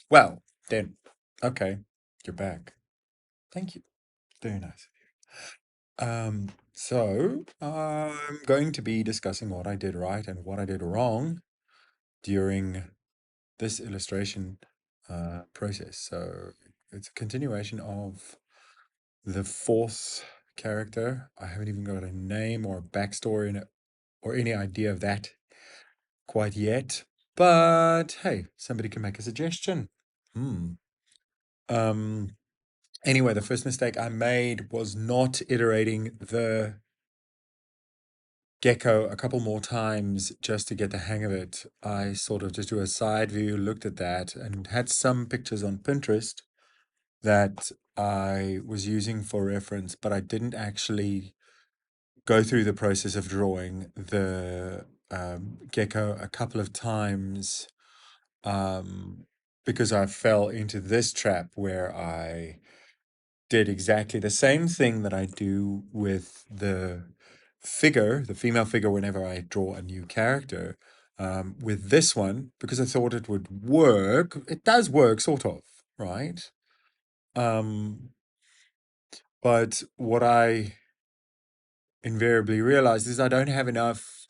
Well, then, okay, you're back. Thank you. Very nice. So I'm going to be discussing what I did right and what I did wrong during this illustration process. So it's a continuation of the fourth character. I haven't even got a name or a backstory in it or any idea of that quite yet. But hey, somebody can make a suggestion. Hmm. Um, anyway, the first mistake I made was not iterating the gecko a couple more times just to get the hang of it. I sort of just do a side view, looked at that, and had some pictures on Pinterest that I was using for reference, but I didn't actually go through the process of drawing the gecko a couple of times um, because I fell into this trap where I did exactly the same thing that I do with the figure, the female figure, whenever I draw a new character. With this one, because I thought it would work, it does work, sort of, right? Um, but what I invariably realize is I don't have enough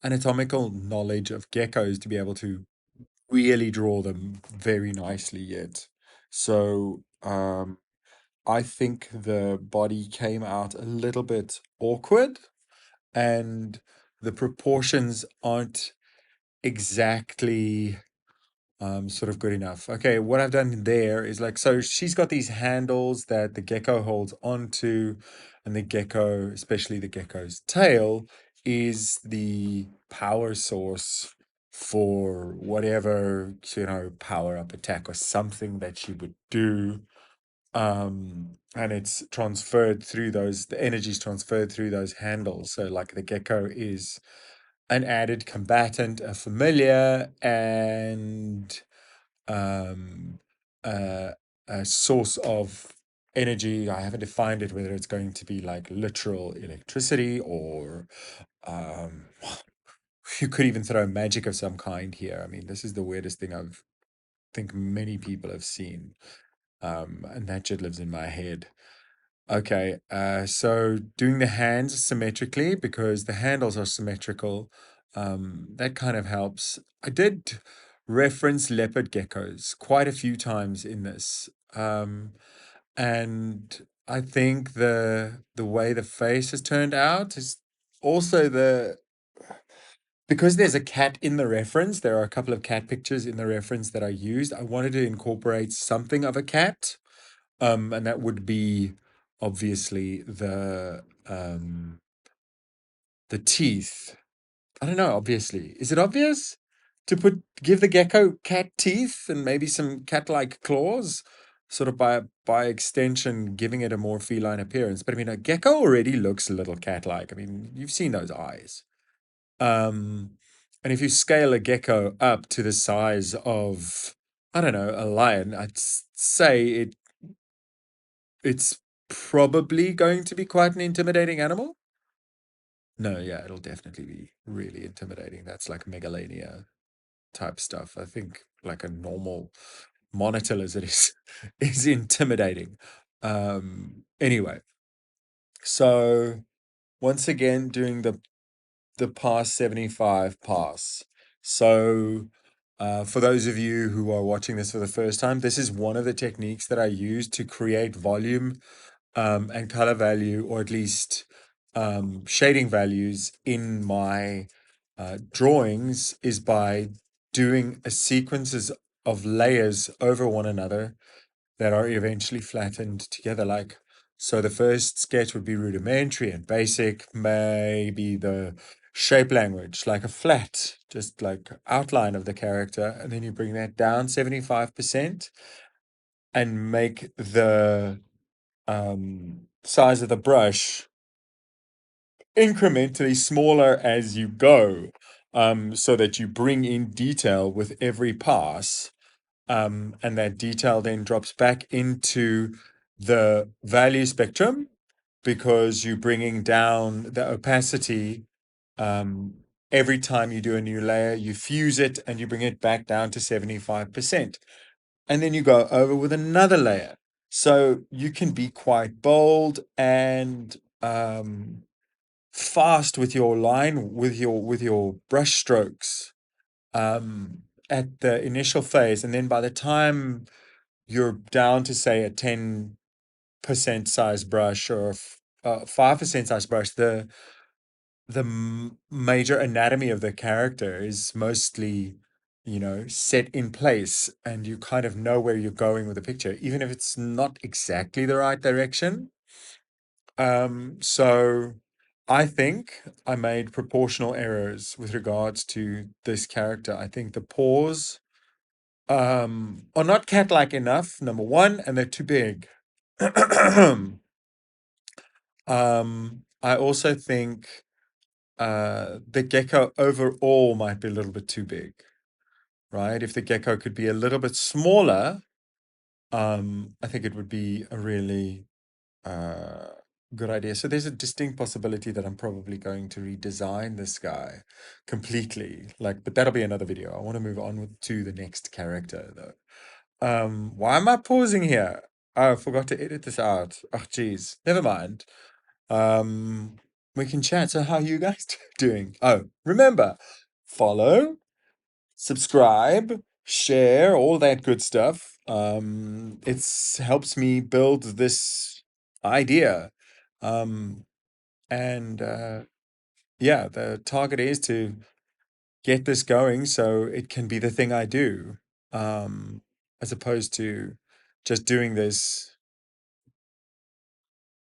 anatomical knowledge of geckos to be able to really draw them very nicely yet. So, I think the body came out a little bit awkward and the proportions aren't exactly sort of good enough. Okay, what I've done there is like, so she's got these handles that the gecko holds onto, and the gecko, especially the gecko's tail, is the power source for whatever, power up attack or something that she would do. And it's transferred through those, the energy is transferred through those handles. So like the gecko is an added combatant, a familiar, and um, uh, a source of energy. I haven't defined it, whether it's going to be like literal electricity or um, you could even throw magic of some kind here. I mean, this is the weirdest thing I've think many people have seen. And that shit lives in my head. Okay, so doing the hands symmetrically because the handles are symmetrical, that kind of helps. I did reference leopard geckos quite a few times in this, and I think the way the face has turned out is also because there's a cat in the reference. There are a couple of cat pictures in the reference that I used. I wanted to incorporate something of a cat. And that would be obviously the teeth. I don't know, obviously. Is it obvious to give the gecko cat teeth and maybe some cat-like claws? Sort of by extension, giving it a more feline appearance. But I mean, a gecko already looks a little cat-like. I mean, you've seen those eyes. Um, and if you scale a gecko up to the size of, I don't know, a lion, say it's probably going to be quite an intimidating animal. No, yeah, it'll definitely be really intimidating. That's like megalania type stuff. I think like a normal monitor lizard is is intimidating. Anyway, so once again doing the pass 75 pass. So for those of you who are watching this for the first time, this is one of the techniques that I use to create volume and color value, or at least shading values in my drawings, is by doing a sequences of layers over one another that are eventually flattened together. Like, so the first sketch would be rudimentary and basic, maybe the shape language, like a flat, just like outline of the character, and then you bring that down 75% and make the size of the brush incrementally smaller as you go, so that you bring in detail with every pass, and that detail then drops back into the value spectrum because you're bringing down the opacity every time you do a new layer. You fuse it and you bring it back down to 75%. and then you go over with another layer. So you can be quite bold and fast with your line, with your brush strokes at the initial phase, and then by the time you're down to say a 10% size brush or 5% size brush, the major anatomy of the character is mostly, set in place, and you kind of know where you're going with the picture, even if it's not exactly the right direction. So I think I made proportional errors with regards to this character. I think the paws are not cat-like enough, number one, and they're too big. I also think the gecko overall might be a little bit too big, right? If the gecko could be a little bit smaller, I think it would be a really uh, good idea. So there's a distinct possibility that I'm probably going to redesign this guy completely. But that'll be another video. I want to move on to the next character though. Why am I pausing here? Oh, I forgot to edit this out. Oh, geez. Never mind. Um, we can chat. So how are you guys doing? Oh, remember, follow, subscribe, share, all that good stuff. It's helps me build this idea. Um, and yeah, the target is to get this going so it can be the thing I do, as opposed to just doing this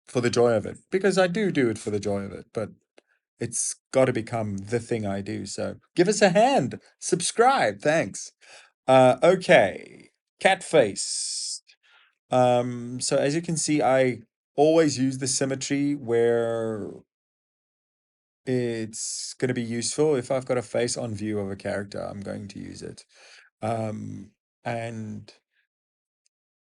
for the joy of it, because I do it for the joy of it, but it's got to become the thing I do. So give us a hand, subscribe, thanks. Okay, cat face. So as you can see, I always use the symmetry where it's going to be useful. If I've got a face on view of a character, I'm going to use it. And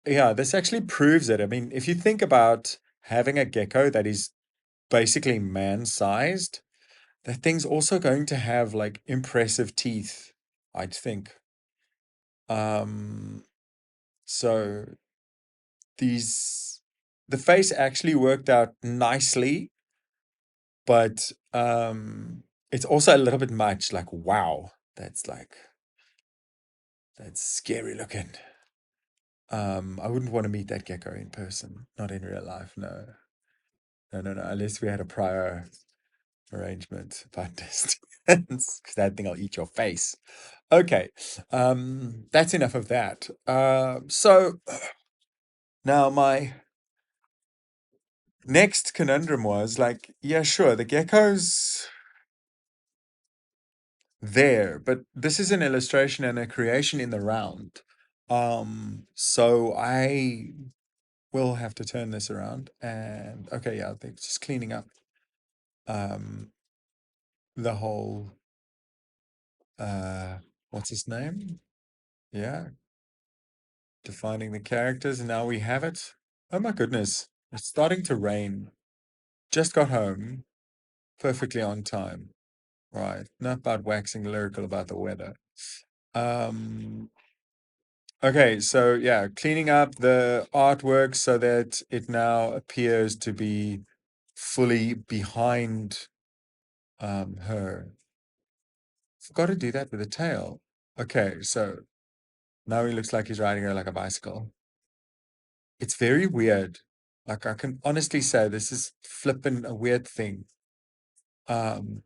yeah, this actually proves it. I mean, if you think about having a gecko that is basically man-sized, that thing's also going to have like impressive teeth, I'd think. Um, so these the face actually worked out nicely, but it's also a little bit much. Like, wow, that's scary looking. I wouldn't want to meet that gecko in person, not in real life. No, no, no, no. Unless we had a prior arrangement about distance, because that thing will eat your face. Okay, that's enough of that. So now my next conundrum was like, yeah, sure, the gecko's there, but this is an illustration and a creation in the round. So I will have to turn this around and okay, yeah, they're just cleaning up um the whole what's his name? Yeah, defining the characters, and now we have it. Oh my goodness, it's starting to rain. Just got home, perfectly on time. Right, not about waxing lyrical about the weather. Um, okay, so yeah, cleaning up the artwork so that it now appears to be fully behind her. Forgot to do that with the tail. Okay, so now he looks like he's riding her like a bicycle. It's very weird. Like I can honestly say this is flipping a weird thing. Um,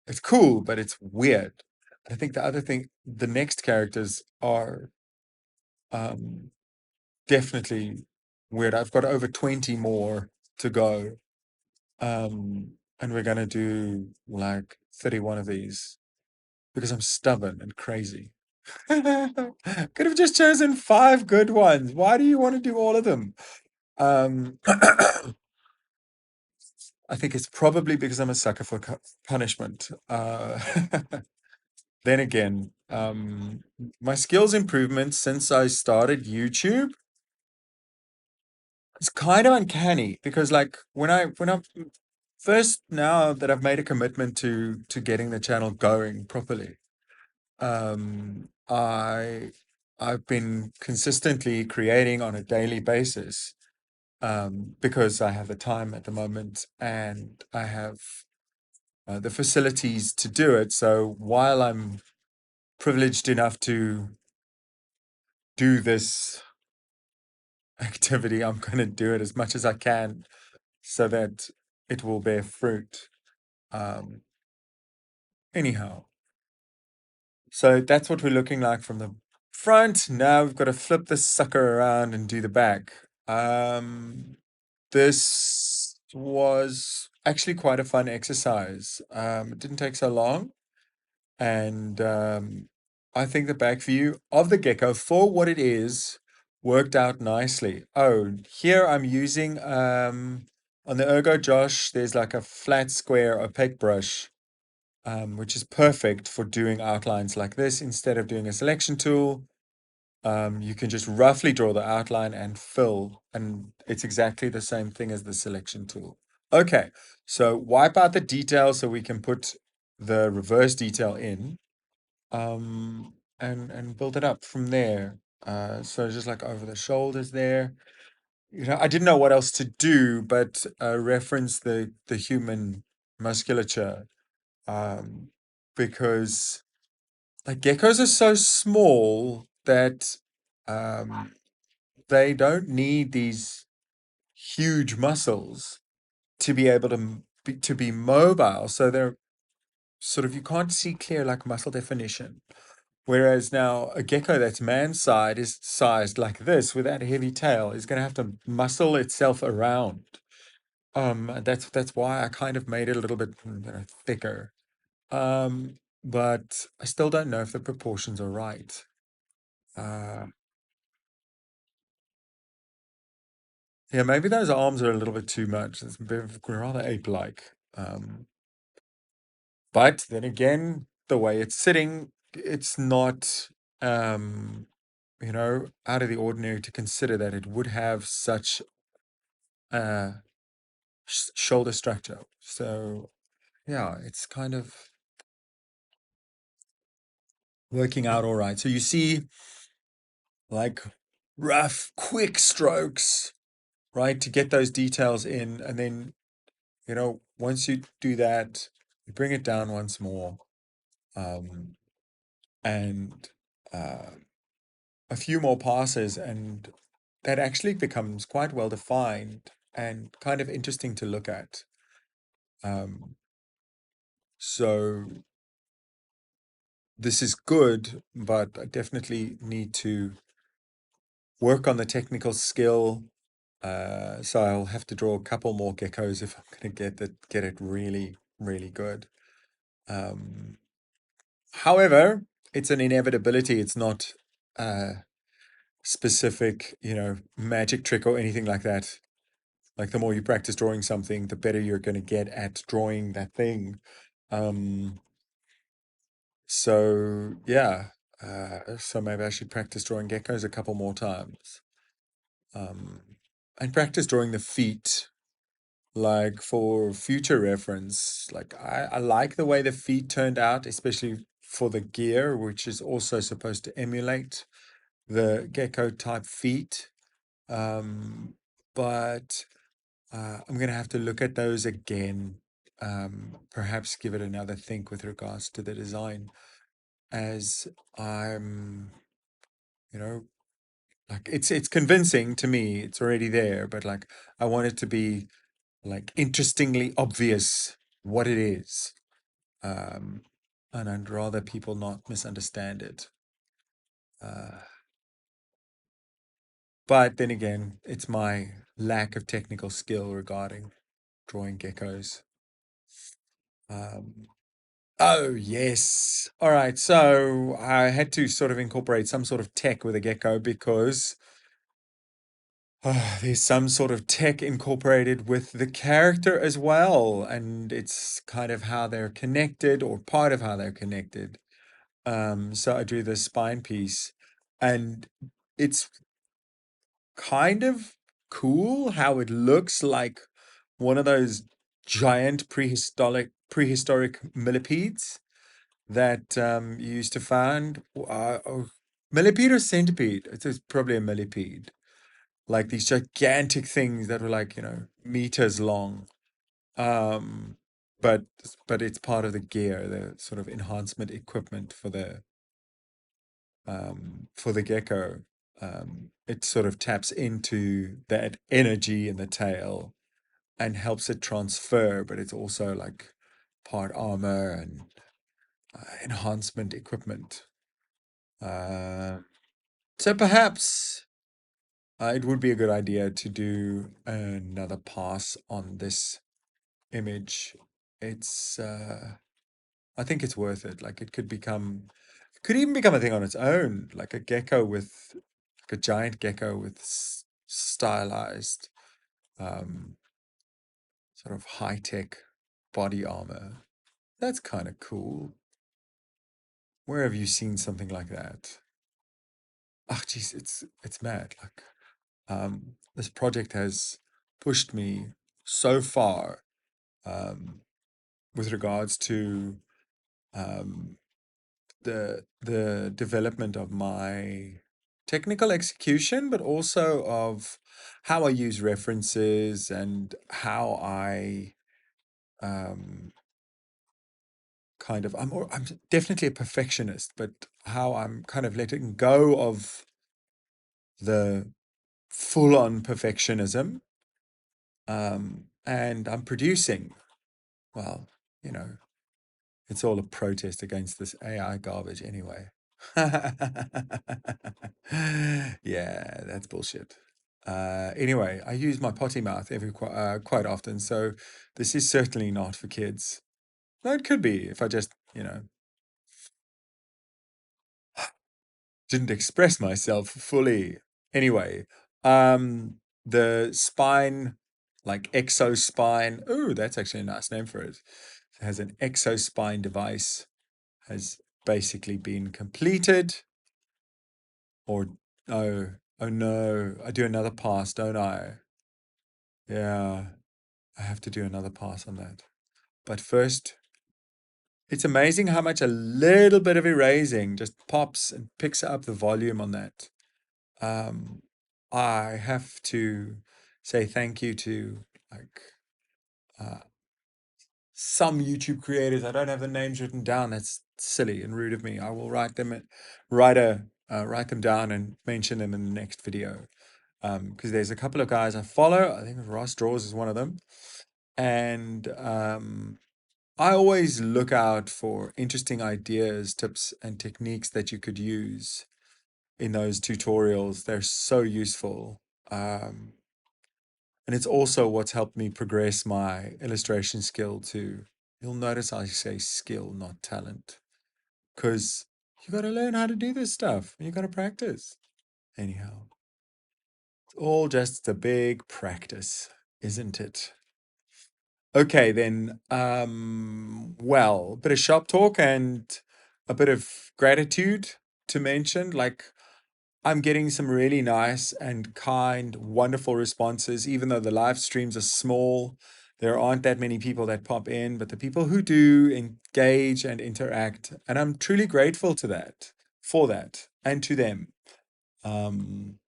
it's cool, but it's weird. I think the other thing, the next characters are um definitely weird. I've got over 20 more to go. And we're gonna do like 31 of these because I'm stubborn and crazy. Could have just chosen 5 good ones. Why do you want to do all of them? I think it's probably because I'm a sucker for punishment. Then again, my skills improvement since I started YouTube, it's kind of uncanny because like when I first, now that I've made a commitment to getting the channel going properly, I I've been consistently creating on a daily basis, because I have the time at the moment and I have the facilities to do it. So while I'm privileged enough to do this activity, I'm going to do it as much as I can so that it will bear fruit. Um, anyhow, so that's what we're looking like from the front. Now we've got to flip this sucker around and do the back. This was actually quite a fun exercise. It didn't take so long. And I think the back view of the gecko for what it is worked out nicely. Oh, here I'm using, on the Ergo Josh, there's like a flat square opaque brush, which is perfect for doing outlines like this. Instead of doing a selection tool, you can just roughly draw the outline and fill, and it's exactly the same thing as the selection tool. Okay, so wipe out the detail so we can put the reverse detail in, and build it up from there. So just like over the shoulders there. I didn't know what else to do, but reference the human musculature, um, because like geckos are so small that um, they don't need these huge muscles to be able to be mobile. So they're sort of, you can't see clear like muscle definition. Whereas now a gecko that's man-sized is sized like this with that heavy tail is going to have to muscle itself around. That's why I kind of made it a little bit thicker. But I still don't know if the proportions are right. Uh, yeah, maybe those arms are a little bit too much. It's a bit rather ape-like. But then again, the way it's sitting, it's not, um, out of the ordinary to consider that it would have such uh, shoulder structure. So yeah, it's kind of working out all right. So you see, like rough, quick strokes, right, to get those details in, and then once you do that, you bring it down once more, um, and uh, a few more passes, and that actually becomes quite well defined and kind of interesting to look at. So this is good, but I definitely need to work on the technical skill. So I'll have to draw a couple more geckos if I'm going to get it really, really good. However, it's an inevitability. It's not specific, magic trick or anything like that. Like the more you practice drawing something, the better you're going to get at drawing that thing. Um, so yeah, so maybe I should practice drawing geckos a couple more times. Um, and practice drawing the feet, like for future reference. Like I like the way the feet turned out, especially for the gear, which is also supposed to emulate the gecko type feet. But I'm going to have to look at those again, perhaps give it another think with regards to the design, as I'm, you know, like it's convincing to me. It's already there, but like I want it to be like interestingly obvious what it is. Um, and I'd rather people not misunderstand it. Uh, but then again, it's my lack of technical skill regarding drawing geckos. Um, oh, yes. All right. So I had to sort of incorporate some sort of tech with a gecko because there's some sort of tech incorporated with the character as well. And it's kind of how they're connected or part of how they're connected. So I drew the spine piece, and it's kind of cool how it looks like one of those giant prehistoric millipedes that you used to find. Millipede or centipede? It's probably a millipede. Like these gigantic things that were like, meters long. Um, but but it's part of the gear, the sort of enhancement equipment for the gecko. It sort of taps into that energy in the tail and helps it transfer, but it's also like part armor and enhancement equipment. Uh, so perhaps it would be a good idea to do another pass on this image. It's I think it's worth it. Like it could even become a thing on its own, like a gecko with like a giant gecko with stylized um, sort of high-tech body armor. That's kind of cool. Where have you seen something like that? Oh, geez, it's mad. Like, this project has pushed me so far with regards to um, the development of my technical execution, but also of how I use references and how I um, I'm definitely a perfectionist, but how I'm kind of letting go of the full-on perfectionism, and I'm producing. Well, you know, it's all a protest against this AI garbage anyway. Yeah, that's bullshit. Anyway, I use my potty mouth quite often, so this is certainly not for kids. No, it could be if I just, didn't express myself fully. Anyway, the spine, like exospine. Oh, that's actually a nice name for it. It has an exospine device, has basically been completed. Or oh no, I do another pass, don't I? Yeah, I have to do another pass on that. But first, it's amazing how much a little bit of erasing just pops and picks up the volume on that. Um, I have to say thank you to like uh, some YouTube creators. I don't have the names written down. That's silly and rude of me. I will write them down and mention them in the next video. Because there's a couple of guys I follow. I think Ross Draws is one of them, and I always look out for interesting ideas, tips, and techniques that you could use in those tutorials. They're so useful. And it's also what's helped me progress my illustration skill too. You'll notice I say skill, not talent, because you got to learn how to do this stuff and you got to practice. Anyhow, it's all just a big practice, isn't it? Okay, then, well, a bit of shop talk and a bit of gratitude to mention. Like, I'm getting some really nice and kind, wonderful responses, even though the live streams are small. There aren't that many people that pop in, but the people who do engage and interact, and I'm truly grateful for that, and to them. Um,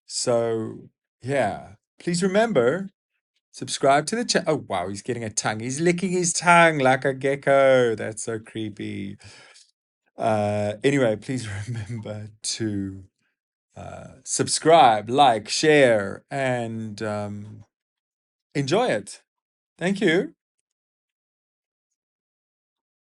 so yeah, please remember, subscribe to the channel. Oh wow, he's getting a tongue. He's licking his tongue like a gecko. That's so creepy. Anyway, please remember to subscribe, like, share, and enjoy it. Thank you.